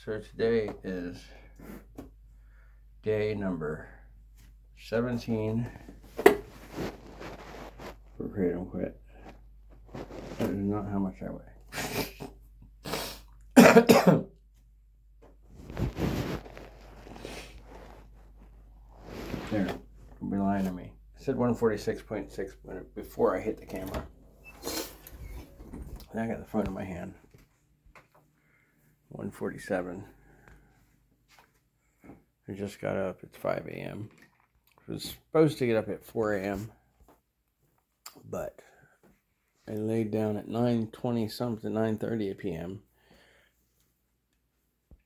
So today is day number 17 for Kratom Quit. That is not how much I weigh. There, don't be lying to me. I said 146.6 before I hit the camera. And I got the phone in my hand. 147. I just got up. It's 5 a.m. I was supposed to get up at 4 a.m. But I laid down at 9:20 something, 9:30 p.m.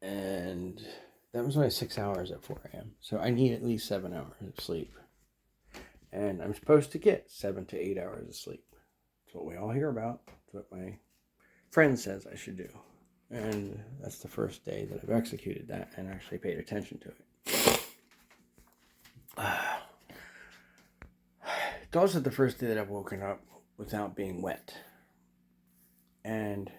And that was only 6 hours at 4 a.m. So I need at least 7 hours of sleep. And I'm supposed to get 7 to 8 hours of sleep. That's what we all hear about. That's what my friend says I should do. And that's the first day that I've executed that and actually paid attention to it. It's also the first day that I've woken up without being wet. And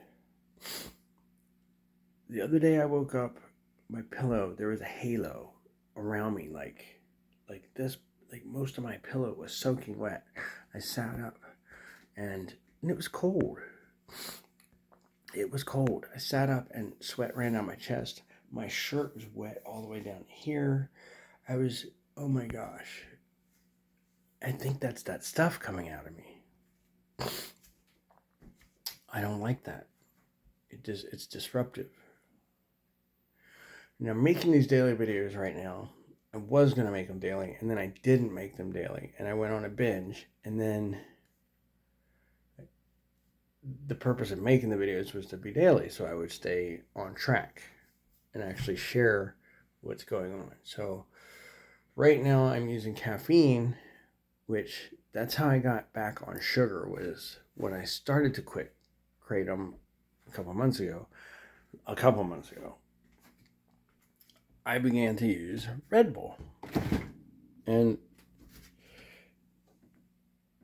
the other day I woke up, my pillow, there was a halo around me, like this, like most of my pillow was soaking wet. I sat up and it was cold. It was cold. I sat up and sweat ran down my chest. My shirt was wet all the way down here. Oh my gosh. I think that's that stuff coming out of me. I don't like that. It's disruptive. Now, I'm making these daily videos right now. I was going to make them daily, and then I didn't make them daily. And I went on a binge, and then the purpose of making the videos was to be daily, so I would stay on track and actually share what's going on. So right now I'm using caffeine, which that's how I got back on sugar, was when I started to quit Kratom a couple months ago, I began to use Red Bull. And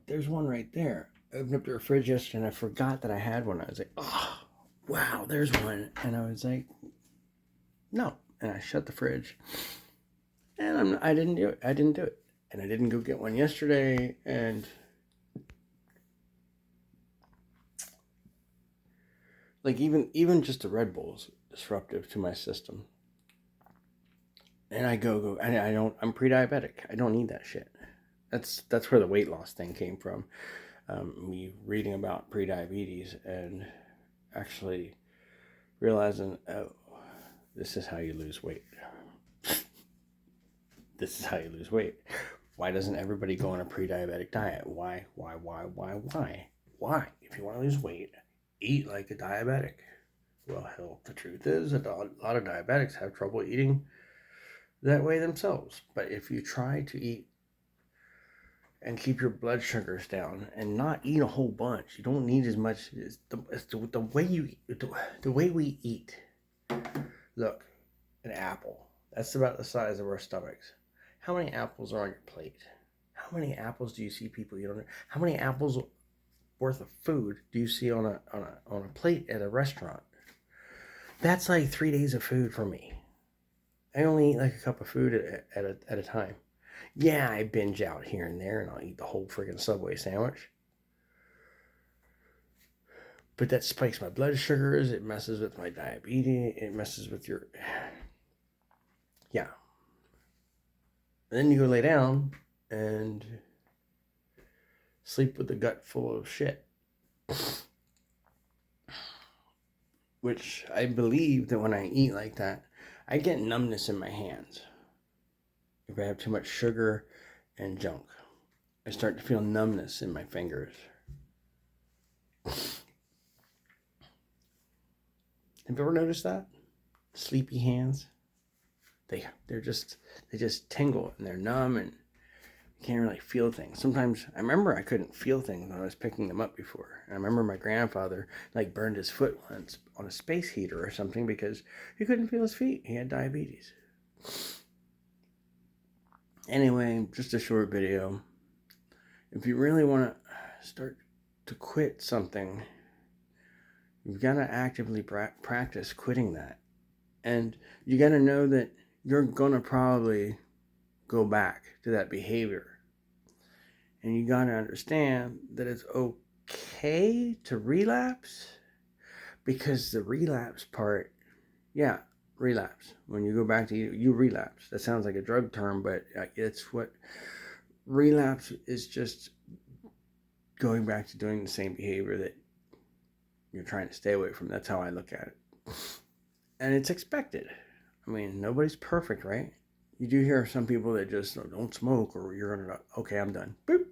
there's one right there. I opened up the fridge yesterday and I forgot that I had one. I was like, oh, wow, there's one. And I was like, no. And I shut the fridge. And I didn't do it. And I didn't go get one yesterday. And like even just the Red Bull's disruptive to my system. And I'm pre-diabetic. I don't need that shit. That's where the weight loss thing came from. Me reading about pre-diabetes and actually realizing, oh, this is how you lose weight. This is how you lose weight. Why doesn't everybody go on a pre-diabetic diet? Why? If you want to lose weight, eat like a diabetic. Well, hell, the truth is that a lot of diabetics have trouble eating that way themselves. But if you try to eat and keep your blood sugars down and not eat a whole bunch, you don't need as much. The way we eat. Look, an apple. That's about the size of our stomachs. How many apples are on your plate? How many apples do you see people eat on? How many apples worth of food do you see on a plate at a restaurant? That's like 3 days of food for me. I only eat like a cup of food at a time. Yeah, I binge out here and there, and I'll eat the whole friggin' Subway sandwich. But that spikes my blood sugars. It messes with my diabetes. It messes with your... Yeah. And then you go lay down and sleep with a gut full of shit. Which I believe that when I eat like that, I get numbness in my hands. If I have too much sugar and junk, I start to feel numbness in my fingers. Have you ever noticed that? Sleepy hands? They just tingle and they're numb and you can't really feel things. Sometimes I remember I couldn't feel things when I was picking them up before. And I remember my grandfather burned his foot once on a space heater or something because he couldn't feel his feet. He had diabetes. Anyway, just a short video. If you really want to start to quit something, you've got to actively practice quitting that. And you got to know that you're going to probably go back to that behavior. And you got to understand that it's okay to relapse, because the relapse part, yeah, relapse. When you go back to you relapse. That sounds like a drug term, but it's what relapse is, just going back to doing the same behavior that you're trying to stay away from. That's how I look at it. And it's expected. I mean, nobody's perfect, right? You do hear some people that just don't smoke, or you're going to, okay, I'm done. Boop.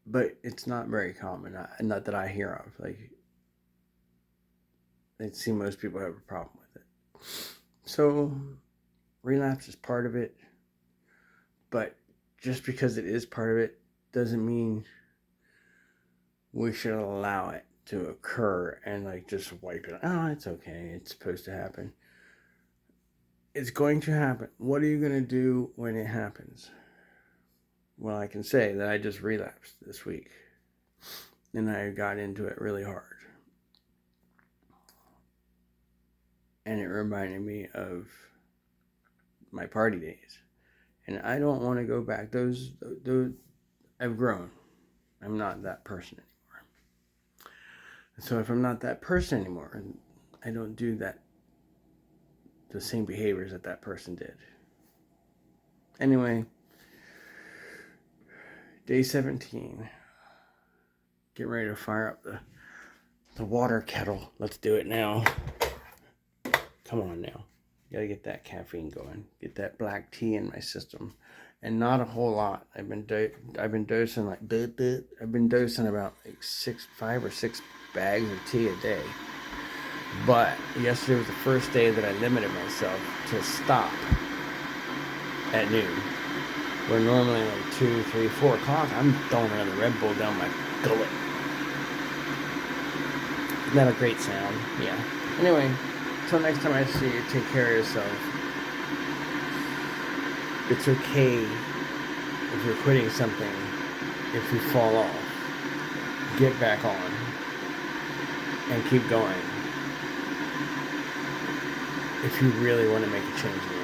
But it's not very common. Not that I hear of. Like, I see most people have a problem with it. So, relapse is part of it. But just because it is part of it doesn't mean we should allow it to occur and like just wipe it. Oh, it's okay. It's supposed to happen. It's going to happen. What are you going to do when it happens? Well, I can say that I just relapsed this week. And I got into it really hard. And it reminded me of my party days. And I don't want to go back. Those I've grown. I'm not that person anymore. So if I'm not that person anymore, I don't do the same behaviors that person did. Anyway, day 17. Get ready to fire up the water kettle. Let's do it now. Come on now. Gotta get that caffeine going. Get that black tea in my system. And not a whole lot. I've been dosing about like 5 or 6 bags of tea a day. But yesterday was the first day that I limited myself to stop at noon. Where normally like 2, 3, 4 o'clock, I'm throwing another Red Bull down my gullet. Isn't that a great sound? Yeah. Anyway, until next time I see you, take care of yourself. It's okay if you're quitting something, if you fall off. Get back on and keep going if you really want to make a change in your life.